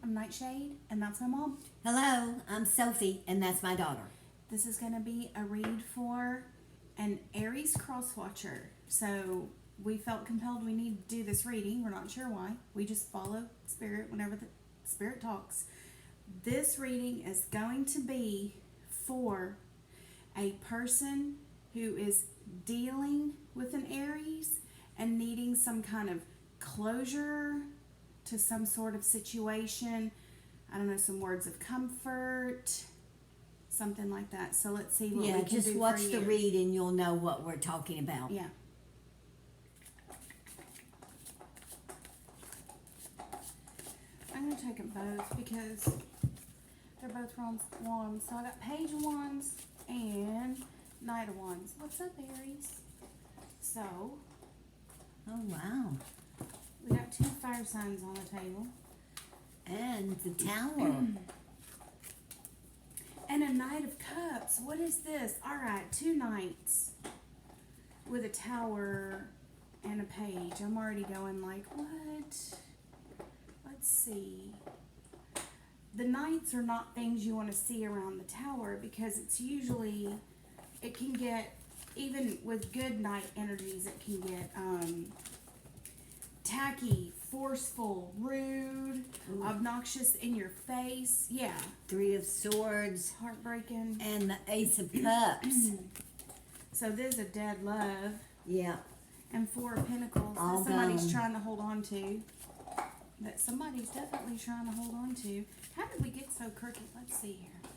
I'm NightShade, and that's my mom. Hello, I'm Sophie, and that's my daughter. This is going to be a read for an Aries Crosswatcher. So we felt compelled we need to do this reading. We're not sure why. We just follow Spirit whenever the Spirit talks. This reading is going to be for a person who is dealing with an Aries and needing some kind of closure to some sort of situation. I don't know, some words of comfort, something like that. So let's see what we can do for you. Just watch the read and you'll know what we're talking about. Yeah. I'm going to take them both because they're both wands. So I got Page of Wands and Knight of Wands. What's up, Aries? So, Oh, wow. we got two fire signs on the table. And the Tower. And a Knight of Cups. What is this? Alright, two Knights with a Tower and a Page. I'm already going like, what? Let's see. The Knights are not things you want to see around the Tower because it's usually, it can get, even with good Knight energies, it can get tacky, forceful, rude, obnoxious, in your face. Yeah. Three of Swords. Heartbreaking. And the Ace of Cups. So there's a dead love. Yeah. And Four of Pentacles All that somebody's gone. trying to hold on to. That somebody's definitely trying to hold on to. How did we get so crooked? Let's see here.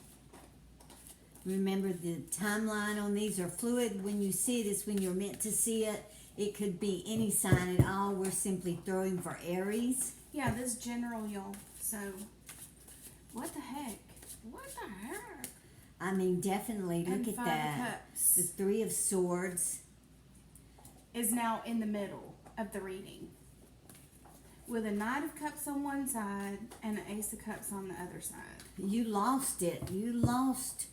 Remember, the timeline on these are fluid. When you see it, it's when you're meant to see it. It could be any sign at all. We're simply throwing for Aries. Yeah, this general, y'all. So, what the heck? What the heck? I mean, definitely, look And at Five that. of Cups The Three of Swords. is now in the middle of the reading. With a Knight of Cups on one side and an Ace of Cups on the other side. You lost it. You lost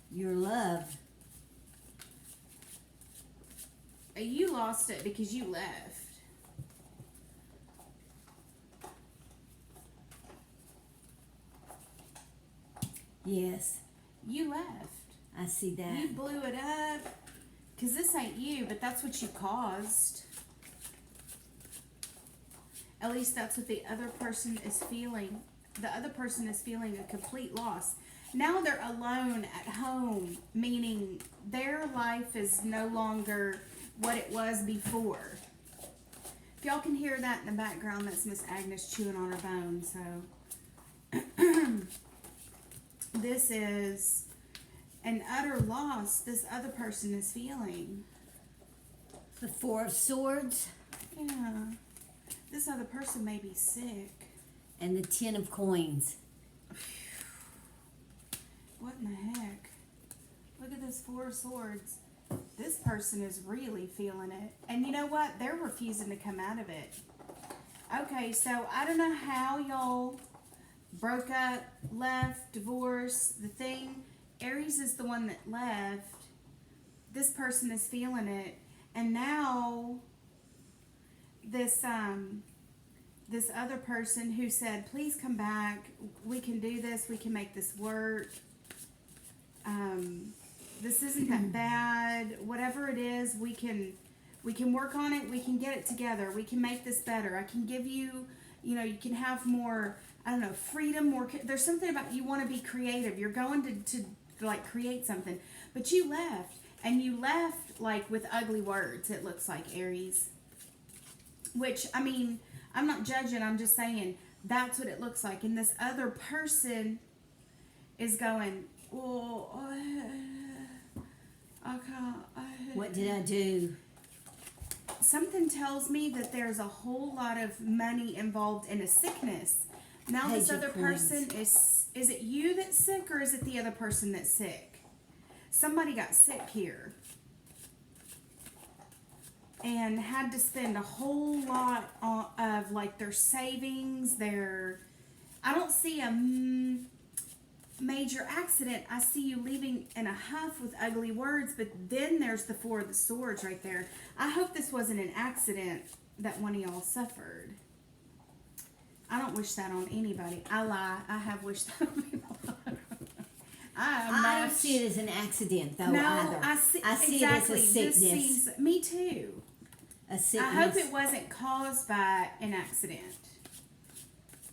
your love. You lost it because you left. Yes, You left. I see that. You blew it up. Because this ain't you, but that's what you caused. At least that's what the other person is feeling. The other person is feeling a complete loss. Now they're alone at home, meaning their life is no longer what it was before. If y'all can hear that in the background, that's Miss Agnes chewing on her bone. So this is an utter loss this other person is feeling. The Four of Swords. Yeah. This other person may be sick. And the Ten of Coins. What in the heck? Look at this Four of Swords. This person is really feeling it. And you know what? They're refusing to come out of it. Okay, so I don't know how y'all broke up, left, divorced. The thing, Aries is the one that left. This person is feeling it. And now this this other person who said, please come back, we can do this, we can make this work, this isn't that bad, whatever it is, we can work on it, we can get it together, we can make this better, I can give you, you know, you can have more, I don't know, freedom, more, there's something about, you want to be creative, you're going to like create something, but you left, and you left like with ugly words, it looks like, Aries. Which, I mean, I'm not judging, I'm just saying that's what it looks like. And this other person is going, well, I can't. What did I do? Something tells me that there's a whole lot of money involved in a sickness. Now Page this of other Coins. person is it you that's sick or is it the other person that's sick? Somebody got sick here. And had to spend a whole lot of like their savings, I don't see a major accident. I see you leaving in a huff with ugly words, but then there's the Four of the Swords right there. I hope this wasn't an accident that one of y'all suffered. I don't wish that on anybody. I lie. I have wished that on people. I don't see it as an accident, though, No, either. I see it exactly. as a sickness. This seems, me too. A sickness. I hope it wasn't caused by an accident.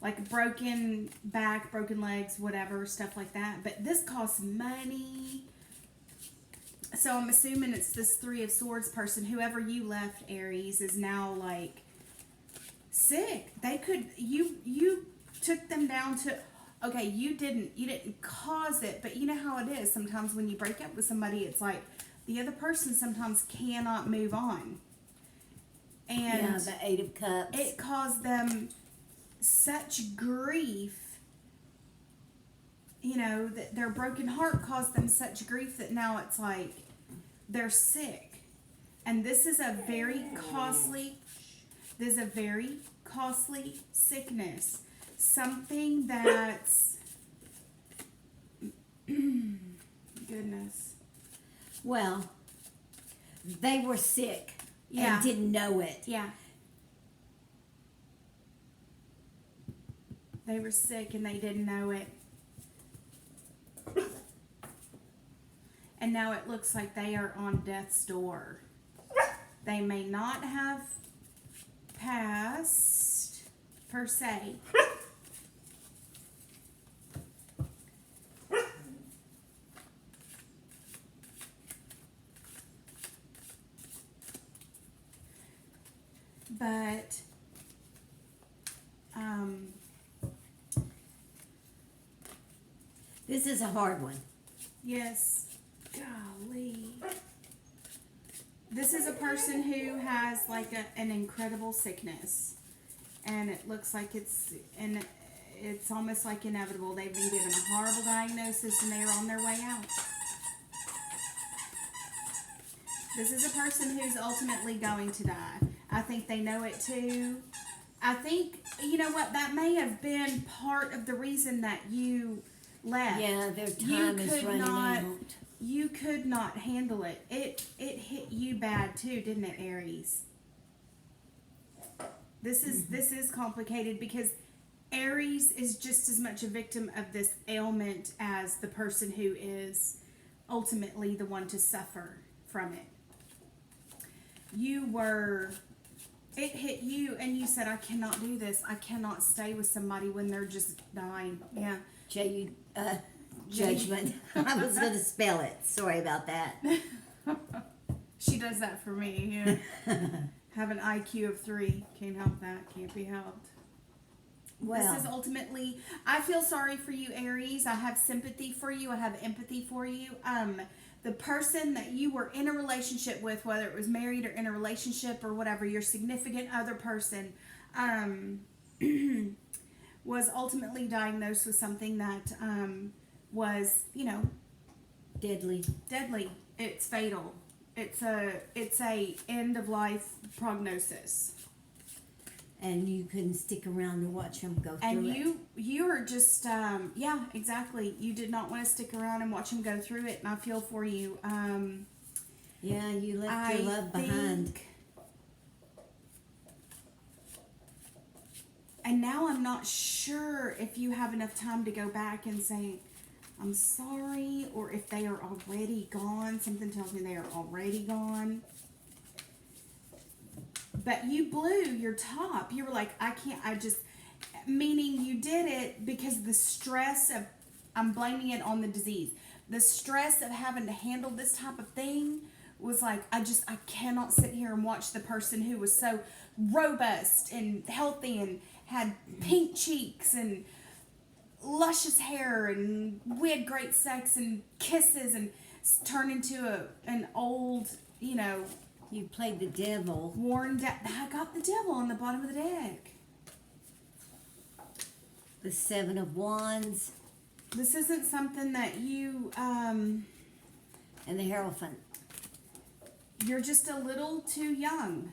Like broken back, broken legs, whatever, stuff like that. But this costs money. So I'm assuming it's this Three of Swords person. Whoever you left, Aries, is now like sick. They could, you took them down to, okay, you didn't cause it, but you know how it is. Sometimes when you break up with somebody, it's like the other person sometimes cannot move on. And yeah, the Eight of Cups. it caused them such grief, you know, that their broken heart caused them such grief that now it's like they're sick. And this is a very costly sickness. Something that's goodness. Well, they were sick Yeah. and didn't know it. Yeah. They were sick and they didn't know it. And now it looks like they are on death's door. They may not have passed, per se. But, This is a hard one. yes, golly. This is a person who has like an incredible sickness, and it looks like it's almost like inevitable. They've been given a horrible diagnosis and they are on their way out. This is a person who's ultimately going to die. I think they know it too. I think, you know what, that may have been part of the reason that you left. Yeah, their time is running out. You could not handle it. It hit you bad too, didn't it, Aries? This is complicated because Aries is just as much a victim of this ailment as the person who is ultimately the one to suffer from it. It hit you and you said, I cannot do this. I cannot stay with somebody when they're just dying. Yeah. Judgment. I was going to spell it. Sorry about that. She does that for me. Yeah. Have an IQ of 3. Can't help that. Can't be helped. Well, This is ultimately, I feel sorry for you, Aries. I have sympathy for you. I have empathy for you. The person that you were in a relationship with, whether it was married or in a relationship or whatever, your significant other person, was ultimately diagnosed with something that was, you know, deadly. It's fatal. It's a end of life prognosis. And you couldn't stick around to watch them go through And it. you are just, yeah, exactly. You did not want to stick around and watch him go through it, and I feel for you. Yeah, you left your love behind. And now I'm not sure if you have enough time to go back and say, I'm sorry, or if they are already gone. Something tells me they are already gone. But you blew your top. You were like, meaning you did it because of the stress of, I'm blaming it on the disease. The stress of having to handle this type of thing was like, I cannot sit here and watch the person who was so robust and healthy and had pink cheeks and luscious hair and we had great sex and kisses and turn into an old, you know, You played the devil. worn down. I got the devil on the bottom of the deck. The Seven of Wands. This isn't something that you, And the Hierophant. you're just a little too young.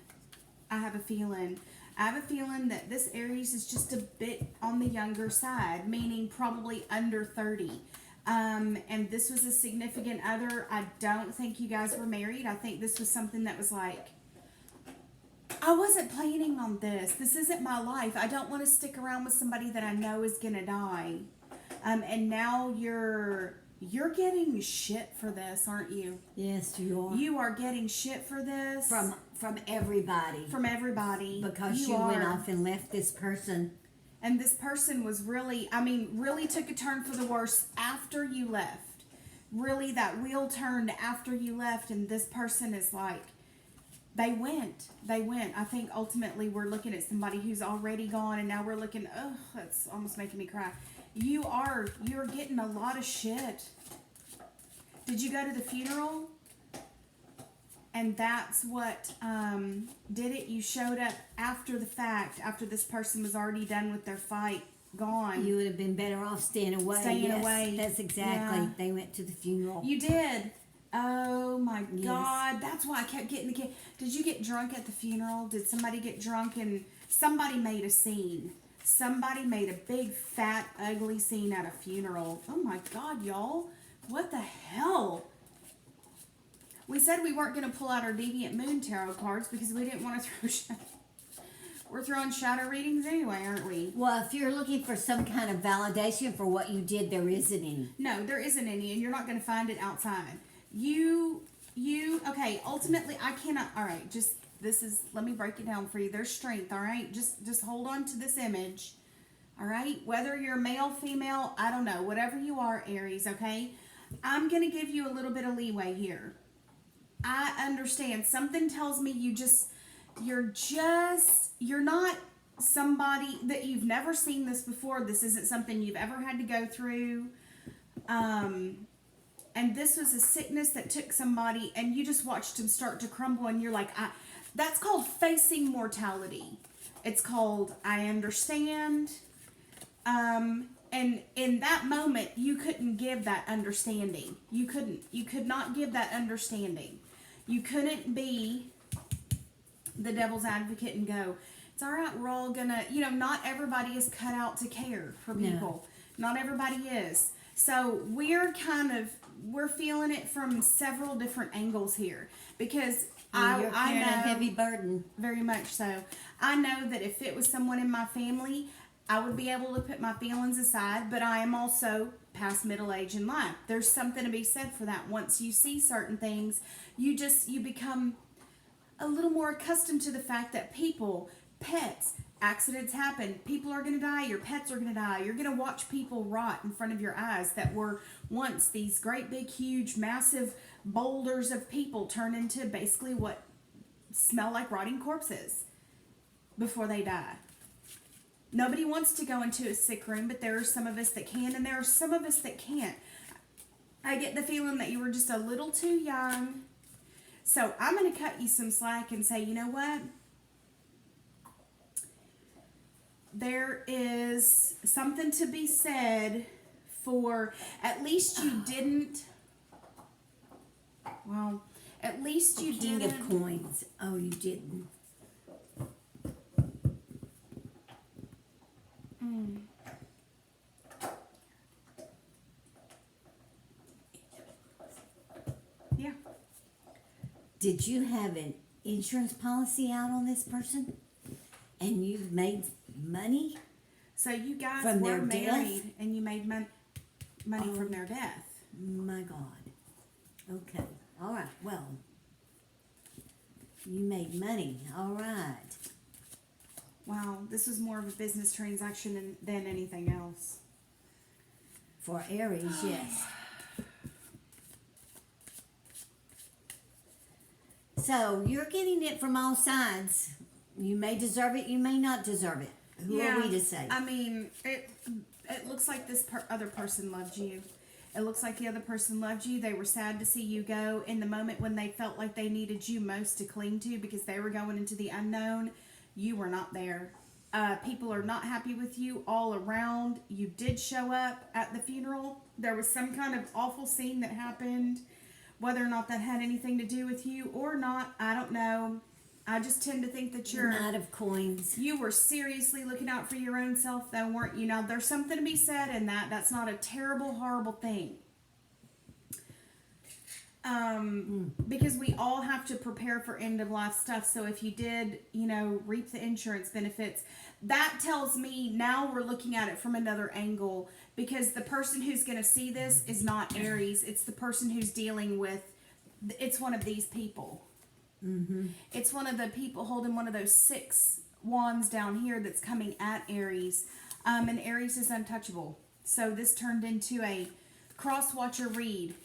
I have a feeling that this Aries is just a bit on the younger side, meaning probably under 30. And this was a significant other. I don't think you guys were married. I think this was something that was like I wasn't planning on this. This isn't my life. I don't want to stick around with somebody that I know is gonna die. And now you're getting shit for this, aren't you? Yes, you are. You are getting shit for this From everybody. from everybody Because you went off and left this person. And this person was really, I mean, really took a turn for the worse after you left. Really, that wheel turned after you left, and this person is like, they went. I think ultimately we're looking at somebody who's already gone, and now we're looking, oh, that's almost making me cry. You're getting a lot of shit. Did you go to the funeral? And that's what did it. You showed up after the fact, after this person was already done with their fight, gone. You would have been better off staying away. Staying away. That's exactly. Yeah. They went to the funeral. You did. Oh my God. That's why I kept getting the kid. Did you get drunk at the funeral? Did somebody get drunk and somebody made a scene? Somebody made a big, fat, ugly scene at a funeral. Oh my God, y'all. What the hell? We said we weren't going to pull out our Deviant Moon tarot cards because we didn't want to throw shadow. We're throwing shadow readings anyway, aren't we? Well, if you're looking for some kind of validation for what you did, there isn't any. No, there isn't any, and you're not going to find it outside. Okay, ultimately, I cannot, all right, let me break it down for you. There's strength, all right? Just hold on to this image, all right? Whether you're male, female, I don't know, whatever you are, Aries, okay? I'm going to give you a little bit of leeway here. I understand. Something tells me you're not somebody that you've never seen this before. This isn't something you've ever had to go through. And this was a sickness that took somebody and you just watched him start to crumble and you're like, that's called facing mortality. It's called, I understand. And in that moment, you couldn't give that understanding. You could not give that understanding. You couldn't be the devil's advocate and go, it's all right, we're all gonna, not everybody is cut out to care for people. No. Not everybody is. So we're feeling it from several different angles here because I know a heavy burden. Very much so. I know that if it was someone in my family, I would be able to put my feelings aside, but I am also past middle age in life. There's something to be said for that. Once you see certain things, you become a little more accustomed to the fact that people, pets, accidents happen. People are going to die. Your pets are going to die. You're going to watch people rot in front of your eyes that were once these great big huge massive boulders of people turn into basically what smell like rotting corpses before they die. Nobody wants to go into a sick room, but there are some of us that can, and there are some of us that can't. I get the feeling that you were just a little too young. So I'm going to cut you some slack and say, you know what? There is something to be said for at least you didn't. Well, at least you King didn't. of coins. Oh, you didn't. Yeah. Did you have an insurance policy out on this person? And you've made money? So you guys From were their married death? and you made money from their death. My God. Okay. All right. Well, you made money. All right. Wow, this was more of a business transaction than anything else. For Aries, yes. So you're getting it from all sides. You may deserve it, you may not deserve it. Who are we to say? I mean, it looks like this other person loved you. It looks like the other person loved you. They were sad to see you go in the moment when they felt like they needed you most to cling to because they were going into the unknown. You were not there. People are not happy with you all around. You did show up at the funeral. There was some kind of awful scene that happened. Whether or not that had anything to do with you or not, I don't know. I just tend to think that you're Knight of coins. You were seriously looking out for your own self, though, weren't you? Now, there's something to be said in that. That's not a terrible, horrible thing. Because we all have to prepare for end of life stuff. So if you did, reap the insurance benefits, that tells me now we're looking at it from another angle, because the person who's going to see this is not Aries. It's the person who's dealing with, it's one of these people. Mm-hmm. It's one of the people holding one of those 6 wands down here that's coming at Aries. And Aries is untouchable. So this turned into a Crosswatcher read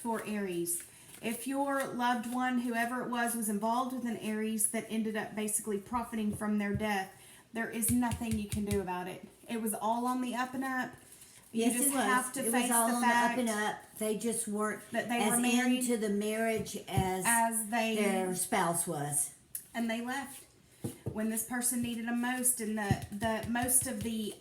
for Aries. If your loved one, whoever it was involved with an Aries that ended up basically profiting from their death, there is nothing you can do about it. It was all on the up and up. Yes, you just it was. have to it face was all the on fact the up and up. They just weren't that they as were married into the marriage as their spouse was. And they left when this person needed them most, and the most of the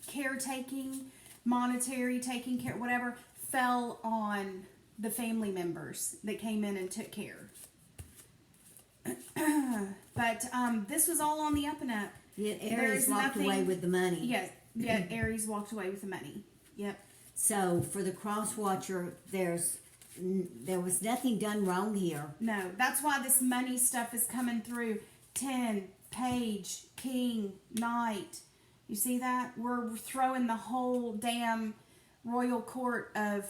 caretaking, monetary taking care, whatever, fell on the family members that came in and took care. But this was all on the up and up. Yet Aries walked away with the money. Yes, yet Aries walked away with the money. Yep. So for the Crosswatcher, there was nothing done wrong here. No, that's why this money stuff is coming through. 10, Page, King, Knight. You see that? We're throwing the whole damn Royal Court of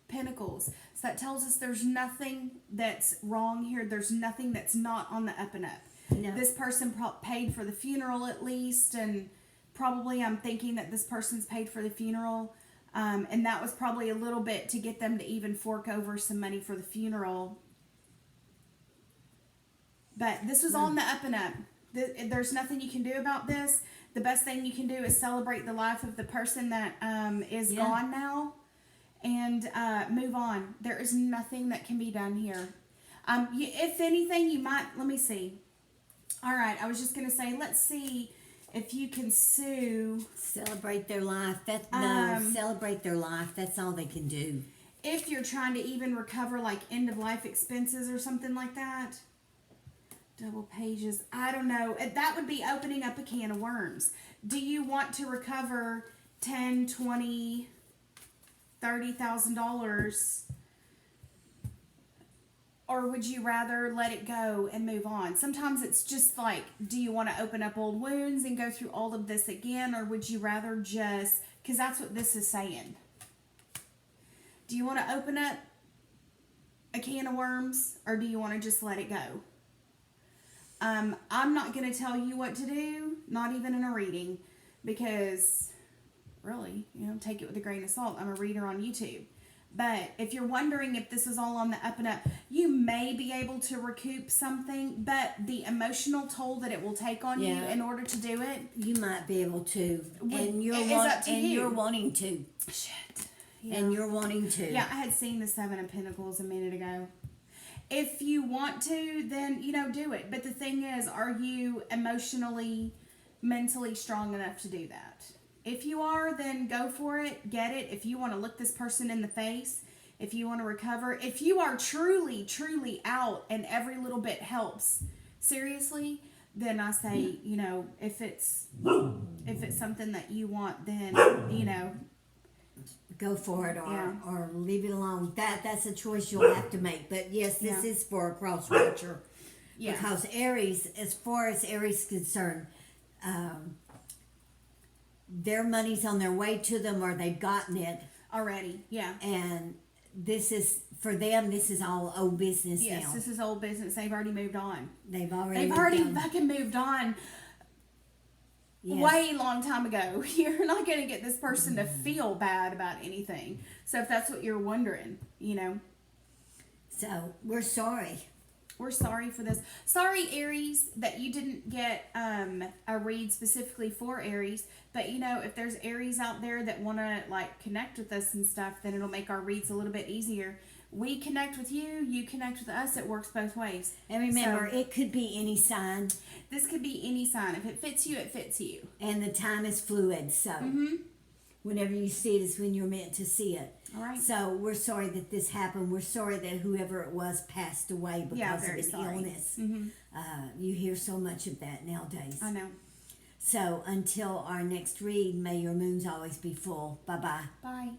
Pentacles. So that tells us there's nothing that's wrong here. There's nothing that's not on the up and up. No. This person paid for the funeral at least, and probably I'm thinking that this person's paid for the funeral. And that was probably a little bit to get them to even fork over some money for the funeral. But this was on the up and up. There's nothing you can do about this. The best thing you can do is celebrate the life of the person that is gone now, and move on. There is nothing that can be done here. If anything, you might, let me see. All right, I was just going to say, let's see if you can sue. Celebrate their life. Celebrate their life. That's all they can do. If you're trying to even recover like end of life expenses or something like that. Double pages. I don't know. That would be opening up a can of worms. Do you want to recover $10, $20, $30,000? Or would you rather let it go and move on? Sometimes it's just like, do you want to open up old wounds and go through all of this again? Or would you rather just, because that's what this is saying. Do you want to open up a can of worms, or do you want to just let it go? I'm not going to tell you what to do, not even in a reading, because really, take it with a grain of salt. I'm a reader on YouTube. But if you're wondering if this is all on the up and up, you may be able to recoup something, but the emotional toll that it will take on you in order to do it, you might be able to, and you're wanting to. Shit. Yeah. And you're wanting to. Yeah, I had seen the 7 of Pentacles a minute ago. If you want to, then do it. But the thing is, are you emotionally, mentally strong enough to do that? If you are, then go for it, get it. If you want to look this person in the face, if you want to recover, if you are truly, truly out and every little bit helps, seriously, then I say, if it's something that you want, then, go for it, or leave it alone. That's a choice you'll have to make. But yes, this is for a Crosswatcher. Yeah. Because Aries, as far as Aries is concerned, their money's on their way to them, or they've gotten it already. Yeah. And this is, for them, this is all old business now. Yes, this is old business. They've already moved on. They've already fucking moved on. Yes. Way long time ago. You're not going to get this person to feel bad about anything. So if that's what you're wondering, So we're sorry. We're sorry for this. Sorry, Aries, that you didn't get a read specifically for Aries. But, if there's Aries out there that want to, connect with us and stuff, then it'll make our reads a little bit easier. We connect with you, you connect with us. It works both ways. And remember, it could be any sign. This could be any sign. If it fits you, it fits you. And the time is fluid, so whenever you see it is when you're meant to see it. All right. So we're sorry that this happened. We're sorry that whoever it was passed away because of an illness. You hear so much of that nowadays. I know. So until our next read, may your moons always be full. Bye-bye. Bye.